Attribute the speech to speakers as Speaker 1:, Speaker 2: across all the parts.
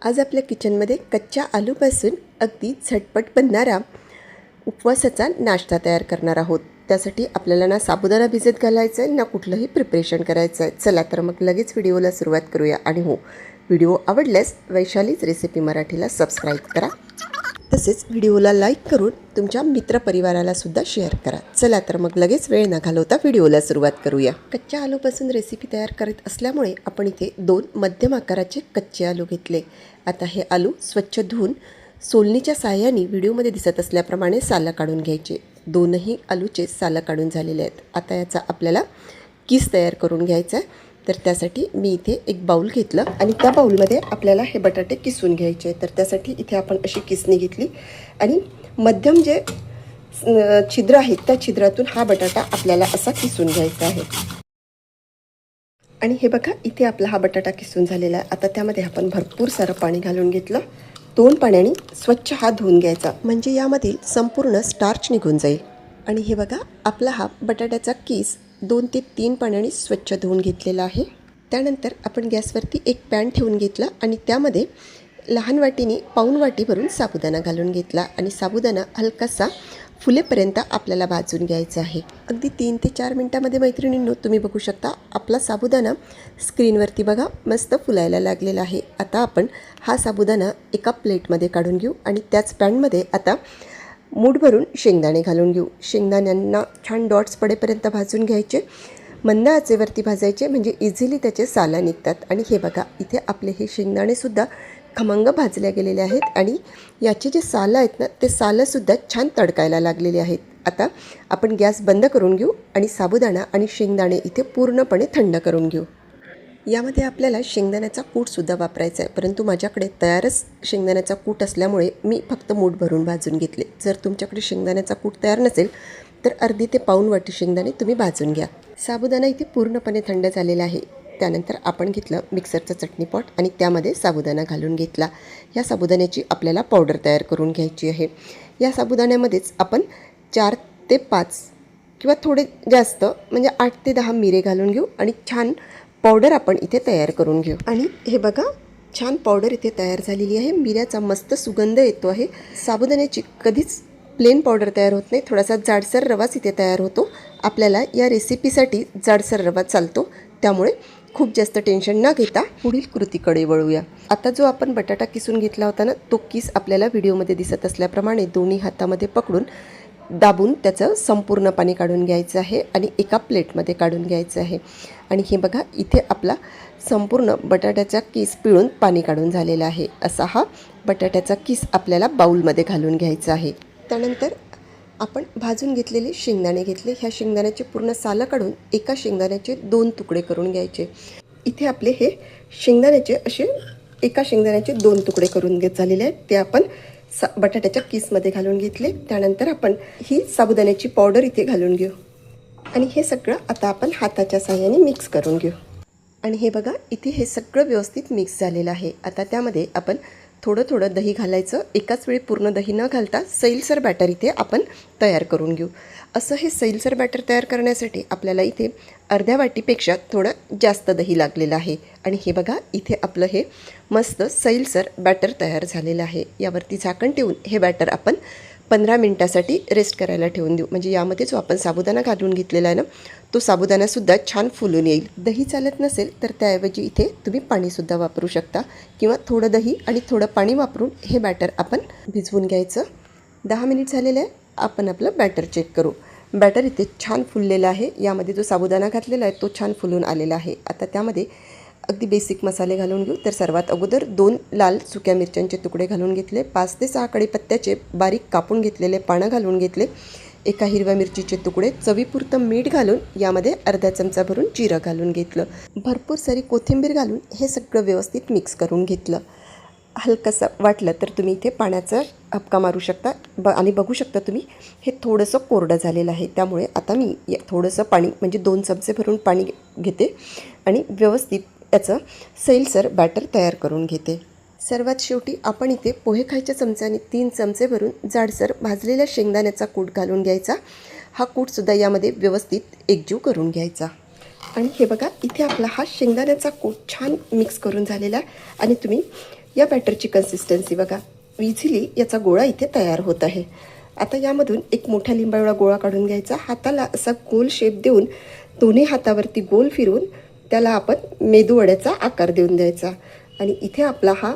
Speaker 1: आज आपल्या किचनमध्ये कच्च्या आलूपासून अगदी झटपट बनणारा उपवासाचा नाश्ता तयार करणार आहोत। त्यासाठी आपल्याला ना साबुदाणा भिजत घालायचा आहे ना कुठलंही प्रिपरेशन करायचं आहे। चला तर मग लगेच व्हिडिओला सुरुवात करूया। आणि हो, व्हिडिओ आवडल्यास वैशालीच रेसिपी मराठीला सबस्क्राईब करा, तसेच व्हिडिओला लाईक करून तुमच्या मित्रपरिवाराला सुद्धा शेअर करा। चला तर मग लगेच वेळ न घालवता व्हिडिओला सुरुवात करूया। कच्च्या आलूपासून रेसिपी तयार करत असल्यामुळे आपण इथे 2 मध्यम आकाराचे कच्चे आलू घेतले। आता हे आलू स्वच्छ धुवून सोलणीच्या साहाय्याने व्हिडिओमध्ये दिसत असल्याप्रमाणे सालं काढून घ्यायचे। दोनही आलूचे सालं काढून झालेले आहेत। आता याचा आपल्याला किस तयार करून घ्यायचा आहे। तर त्यासाठी मी इथे एक बाउल घेतलं आणि त्या बाउलमध्ये आपल्याला हे बटाटे किसून घ्यायचे। तर त्यासाठी इथे आपण अशी किसणी घेतली आणि मध्यम जे छिद्र आहेत त्या छिद्रातून हा बटाटा आपल्याला असा किसून घ्यायचा आहे। आणि हे बघा, इथे आपला हा बटाटा किसून झालेला आहे। आता त्यामध्ये आपण भरपूर सारं पाणी घालून घेतलं। 2 पाण्याने स्वच्छ हात धुवून घ्यायचा, म्हणजे यामधील संपूर्ण स्टार्च निघून जाईल। आणि हे बघा, आपला हा बटाट्याचा किस 2 ते 3 पाण्याने स्वच्छ धुवून घेतलेला आहे। त्यानंतर आपण गॅसवरती एक पॅन ठेवून घेतला आणि त्यामध्ये लहान वाटीने पाऊण वाटी भरून साबुदाणा घालून घेतला आणि साबुदाणा हलकासा फुलेपर्यंत आपल्याला भाजून घ्यायचा आहे। अगदी 3 ते 4 मिनिटांमध्ये मैत्रिणींनो, तुम्ही बघू शकता आपला साबुदाणा स्क्रीनवरती बघा मस्त फुलायला लागलेला आहे। आता आपण हा साबुदाणा एका प्लेटमध्ये काढून घेऊ आणि त्याच पॅनमध्ये आता मूठ भरून शेंगदाणे घालून घेऊ। शेंगदाण्यांना छान डॉट्स पडेपर्यंत भाजून घ्यायचे, मंद आचेवरती भाजायचे, म्हणजे इझिली त्याचे सालं निघतात। आणि हे बघा, इथे आपले हे शेंगदाणेसुद्धा खमंग भाजले गेलेले आहेत आणि याचे जे सालं आहेत ना, ते सालंसुद्धा छान तडकायला लागलेले आहेत। आता आपण गॅस बंद करून घेऊ आणि साबुदाणा आणि शेंगदाणे इथे पूर्णपणे थंड करून घेऊ। यामध्ये आपल्याला शेंगदाण्याचा कूटसुद्धा वापरायचा आहे, परंतु माझ्याकडे तयारच शेंगदाण्याचा कूट असल्यामुळे मी फक्त मूठ भरून भाजून घेतले। जर तुमच्याकडे शेंगदाण्याचा कूट तयार नसेल तर अर्धी ते पाऊण वाटी शेंगदाणे तुम्ही भाजून घ्या। साबुदाणा इथे पूर्णपणे थंड झालेला आहे। त्यानंतर आपण घेतलं मिक्सरचं चटणी पॉट आणि त्यामध्ये साबुदाणा घालून घेतला। या साबुदाण्याची आपल्याला पावडर तयार करून घ्यायची आहे। या साबुदाण्यामध्येच आपण 4 ते 5 किंवा थोडे जास्त म्हणजे 8 ते 10 मिरे घालून घेऊ आणि छान पावडर आपण इथे तयार करून घेऊ। आणि हे बघा, छान पावडर इथे तयार झालेली आहे। मिऱ्याचा मस्त सुगंध येतो आहे। साबुदाण्याची कधीच प्लेन पावडर तयार होत नाही, थोडासा जाडसर रवाच इथे तयार होतो। आपल्याला या रेसिपीसाठी जाडसर रवा चालतो, त्यामुळे खूप जास्त टेन्शन न घेता पुढील कृतीकडे वळूया। आता जो आपण बटाटा किसून घेतला होता ना, तो किस आपल्याला व्हिडिओमध्ये दिसत असल्याप्रमाणे दोन्ही हातामध्ये पकडून दाबून त्याचं संपूर्ण पाणी काढून घ्यायचं आहे आणि एका प्लेटमध्ये काढून घ्यायचं आहे। आणि हे बघा, इथे आपला संपूर्ण बटाट्याचा किस पिळून पाणी काढून झालेला आहे। असा हा बटाट्याचा किस आपल्याला बाउलमध्ये घालून घ्यायचा आहे। त्यानंतर आपण भाजून घेतलेले शेंगदाणे घेतले। ह्या शेंगदाण्याचे पूर्ण सालं काढून एका शेंगदाण्याचे 2 तुकडे करून घ्यायचे। इथे आपले हे शेंगदाण्याचे असे एका शेंगदाण्याचे 2 तुकडे करून झालेले आहेत। ते आपण बटाट्याच्या किसमध्ये घालून घेतले। त्यानंतर आपण ही साबुदाण्याची पावडर इथे घालून घेऊ आणि हे सगळं आता आपण हाताच्या साहाय्याने मिक्स करून घेऊ। आणि हे बघा, इथे हे सगळं व्यवस्थित मिक्स झालेलं आहे। आता त्यामध्ये आपण थोडं थोडं दही घालायचं। एकाच वेळी पूर्ण दही न घालता सैलसर बॅटर इथे आपण तयार करून घेऊ। असं हे सैलसर बॅटर तयार करण्यासाठी आपल्याला इथे अर्ध्या वाटीपेक्षा थोडं जास्त दही लागलेलं आहे। आणि हे बघा, इथे आपलं हे मस्त सैलसर बॅटर तयार झालेलं आहे। यावरती झाकण ठेवून हे बॅटर आपण 15 मिनिटासाठी रेस्ट करायला ठेवून देऊ, म्हणजे यामध्ये जो आपण साबुदाणा घालून घेतलेला आहे ना, तो साबुदाणासुद्धा छान फुलून येईल। दही चालत नसेल तर त्याऐवजी इथे तुम्ही पाणीसुद्धा वापरू शकता, किंवा थोडं दही आणि थोडं पाणी वापरून हे बॅटर आपण भिजवून घ्यायचं। 10 मिनिट झालेलं आहे। आपण आपलं बॅटर चेक करू। बॅटर इथे छान फुललेलं आहे। यामध्ये जो साबुदाणा घातलेला आहे तो छान फुलून आलेला आहे। आता त्यामध्ये अगदी बेसिक मसाले घालून घेऊ। तर सर्वात अगोदर 2 लाल सुक्या मिरच्यांचे तुकडे घालून घेतले, 5 ते 6 कढीपत्त्याचे बारीक कापून घेतलेले पानं घालून घेतले, एका हिरव्या मिरचीचे तुकडे, चवीपुरतं मीठ घालून यामध्ये अर्धा चमचा भरून जिरं घालून घेतलं, भरपूर सारी कोथिंबीर घालून हे सगळं व्यवस्थित मिक्स करून घेतलं। हलकंसं वाटलं तर तुम्ही इथे पाण्याचा हबका मारू शकता आणि बघू शकता तुम्ही हे थोडंसं कोरडं झालेलं आहे। त्यामुळे आता मी थोडंसं पाणी म्हणजे 2 चमचे भरून पाणी घेते आणि व्यवस्थित याचं सैलसर बॅटर तयार करून घेते। सर्वात शेवटी आपण इथे पोहे खायच्या चमच्याने 3 चमचे भरून जाडसर भाजलेल्या शेंगदाण्याचा कूट घालून घ्यायचा। हा कूटसुद्धा यामध्ये व्यवस्थित एकजीव करून घ्यायचा। आणि हे बघा, इथे आपला हा शेंगदाण्याचा कूट छान मिक्स करून झालेला आहे। आणि तुम्ही या बॅटरची कन्सिस्टन्सी बघा, इझिली याचा गोळा इथे तयार होत आहे. आता यामधून एक मोठा लिंबाएवढा गोळा काढून घ्यायचा. हाताला असा गोल शेप देऊन दोन्ही हातावरती गोल फिरवून त्याला आपण मेदूवड्याचा आकार देऊन द्यायचा. आणि इथे आपला हा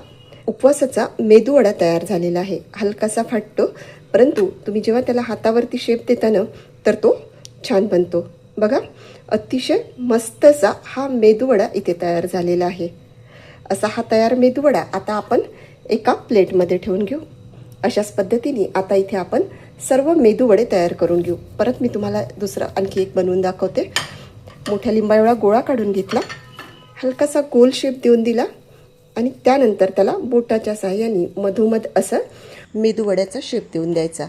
Speaker 1: उपवासाचा मेदूवडा तयार झालेला आहे. हलकासा फाटतो, परंतु तुम्ही जेव्हा त्याला हातावरती शेप देता ना तर तो छान बनतो. बघा, अतिशय मस्त असा हा मेदूवडा इथे तयार झालेला आहे. असा हा तयार मेदूवडा आता आपण एका प्लेटमध्ये ठेवून घेऊ. अशाच पद्धतीने आता इथे आपण सर्व मेदूवडे तयार करून घेऊ. परत मी तुम्हाला दुसरा आणखी एक बनवून दाखवते. मोठ्या लिंबाएवढा गोळा काढून घेतला, हलकासा गोल शेप देऊन दिला आणि त्यानंतर त्याला बोटाच्या साहाय्याने मधोमध असं मेदूवड्याचा शेप देऊन द्यायचा.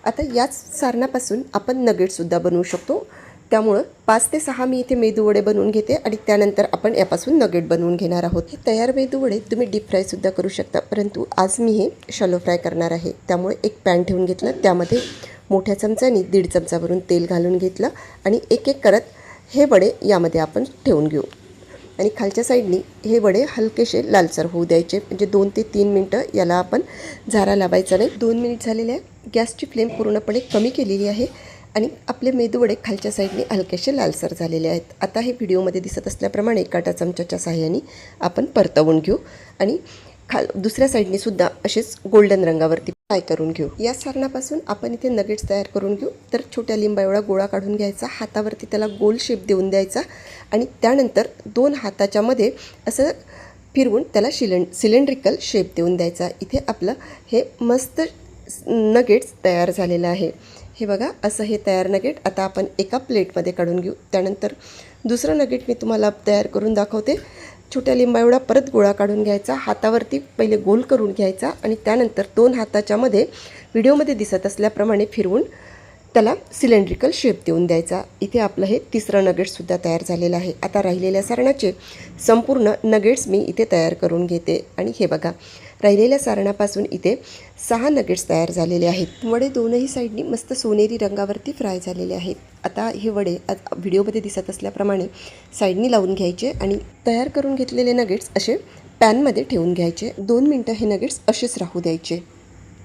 Speaker 1: आता याच सारणापासून आपण नगेटसुद्धा बनवू शकतो. त्यामुळं 5 ते 6 मी इथे मेदूवडे बनवून घेते आणि त्यानंतर आपण यापासून नगेट बनवून घेणार आहोत. हे तयार मेदूवडे तुम्ही डीप फ्रायसुद्धा करू शकता, परंतु आज मी हे शॅलो फ्राय करणार आहे. त्यामुळे एक पॅन ठेवून घेतलं, त्यामध्ये मोठ्या चमच्याने 1.5 चमचावरून तेल घालून घेतलं आणि एक एक करत हे वडे यामध्ये आपण ठेवून घेऊ. आणि खालच्या साईडनी हे वडे हलकेसे लालसर होऊ द्यायचे. म्हणजे 2 ते 3 मिनटं याला आपण झारा लावायचा नाही. 2 मिनिट झालेले आहे. गॅसची फ्लेम पूर्णपणे कमी केलेली आहे आणि आपले मेदूवडे खालच्या साईडने हलकेसे लालसर झालेले आहेत. आता हे व्हिडिओमध्ये दिसत असल्याप्रमाणे काटा चमच्याच्या साहाय्याने आपण परतवून घेऊ आणि दुसऱ्या साईडने सुद्धा असेच गोल्डन रंगावरती फ्राय करून घेऊ. या सारणापासून आपण इथे नगेट्स तयार करून घेऊ. तर छोट्या लिंबाएवढा गोळा काढून घ्यायचा, हातावरती त्याला गोल शेप देऊन द्यायचा आणि त्यानंतर 2 हाताच्या मध्ये असं फिरवून त्याला सिलेंड्रिकल शेप देऊन द्यायचा. इथे आपलं हे मस्त नगेट्स तयार झालेलं आहे. हे बघा, असं हे तयार नगेट आता आपण एका प्लेटमध्ये काढून घेऊ. त्यानंतर दुसरं नगेट मी तुम्हाला तयार करून दाखवते. छोट्या लिंबाएवढा परत गोळा काढून घ्यायचा, हातावरती पहिले गोल करून घ्यायचा आणि त्यानंतर 2 हाताच्या मध्ये व्हिडिओमध्ये दिसत असल्याप्रमाणे फिरवून त्याला सिलेंड्रिकल शेप देऊन द्यायचा. इथे आपलं हे तिसरं नगेट्ससुद्धा तयार झालेलं आहे. आता राहिलेल्या सारणाचे संपूर्ण नगेट्स मी इथे तयार करून घेते आणि हे बघा, राहिलेल्या सारणापासून इथे 6 नगेट्स तयार झालेले आहेत. वडे दोनही साईडनी मस्त सोनेरी रंगावरती फ्राय झालेले आहेत. आता हे वडे व्हिडिओमध्ये दिसत असल्याप्रमाणे साईडनी लावून घ्यायचे आणि तयार करून घेतलेले नगेट्स असे पॅनमध्ये ठेवून घ्यायचे. 2 मिनटं हे नगेट्स असेच राहू द्यायचे.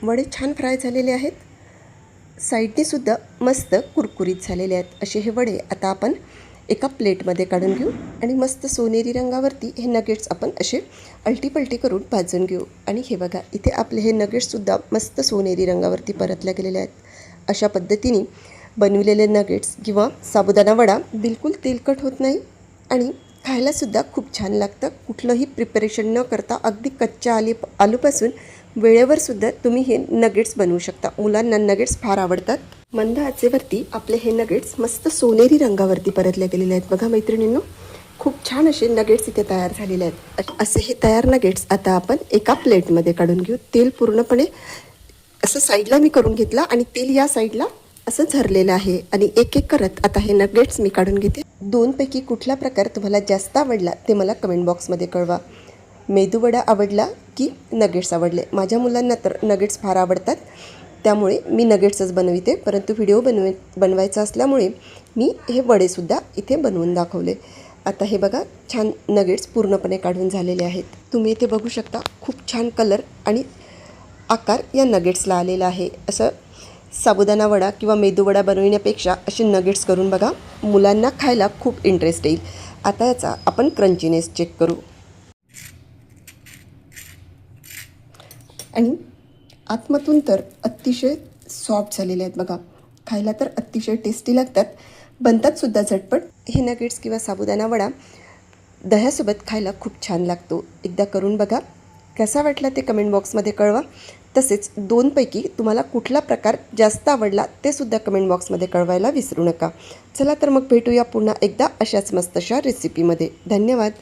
Speaker 1: वडे छान फ्राय झालेले आहेत, साईडनी सुद्धा मस्त कुरकुरीत झालेले आहेत. असे हे वडे आता आपण एका प्लेटमध्ये काढून घेऊ आणि मस्त सोनेरी रंगावरती हे नगेट्स आपण असे अलटीपलटी करून भाजून घेऊ. आणि हे बघा, इथे आपले हे नगेट्ससुद्धा मस्त सोनेरी रंगावरती परतले गेलेले आहेत. अशा पद्धतीने बनविलेले नगेट्स किंवा साबुदाणा वडा बिलकुल तेलकट होत नाही आणि खायलासुद्धा खूप छान लागतं. कुठलंही प्रिपरेशन न करता अगदी कच्च्या आलूपासून वेळेवरसुद्धा तुम्ही हे नगेट्स बनवू शकता. मुलांना नगेट्स फार आवडतात. मंद आचेवरती आपले हे नगेट्स मस्त सोनेरी रंगावरती परतले गेलेले आहेत. बघा मैत्रिणींनो, खूप छान असे नगेट्स इथे तयार झालेले आहेत. असे हे तयार नगेट्स आता आपण एका प्लेटमध्ये काढून घेऊ. तेल पूर्णपणे असं साईडला मी करून घेतला आणि तेल या साईडला असं झरलेलं आहे आणि एक एक करत आता हे नगेट्स मी काढून घेते. 2 पैकी कुठला प्रकार तुम्हाला जास्त आवडला ते मला कमेंट बॉक्समध्ये कळवा. मेदूवडा आवडला की नगेट्स आवडले? माझ्या मुलांना तर नगेट्स फार आवडतात, त्यामुळे मी नगेट्सच बनविते. परंतु व्हिडिओ बनवायचा असल्यामुळे मी हे वडेसुद्धा इथे बनवून दाखवले. आता हे बघा, छान नगेट्स पूर्णपणे काढून झालेले आहेत. तुम्ही इथे बघू शकता, खूप छान कलर आणि आकार या नगेट्सला आलेला आहे. असं साबुदाणा वडा किंवा मेदूवडा बनविण्यापेक्षा असे नगेट्स करून बघा, मुलांना खायला खूप इंटरेस्ट येईल. आता याचा आपण क्रंचीनेस चेक करू. आणि आतमधून तर अतिशय सॉफ्ट झालेले आहेत बघा. खायला तर अतिशय टेस्टी लागतात, बनतातसुद्धा झटपट. हे नगेट्स किंवा साबुदाणा वडा दह्यासोबत खायला खूप छान लागतो. एकदा करून बघा, कसा वाटला ते कमेंट बॉक्समध्ये कळवा. तसेच 2 पैकी तुम्हाला कुठला प्रकार जास्त आवडला ते सुद्धा कमेंट बॉक्समध्ये कळवायला विसरू नका. चला तर मग भेटूया पुन्हा एकदा अशाच मस्तशा रेसिपीमध्ये. धन्यवाद.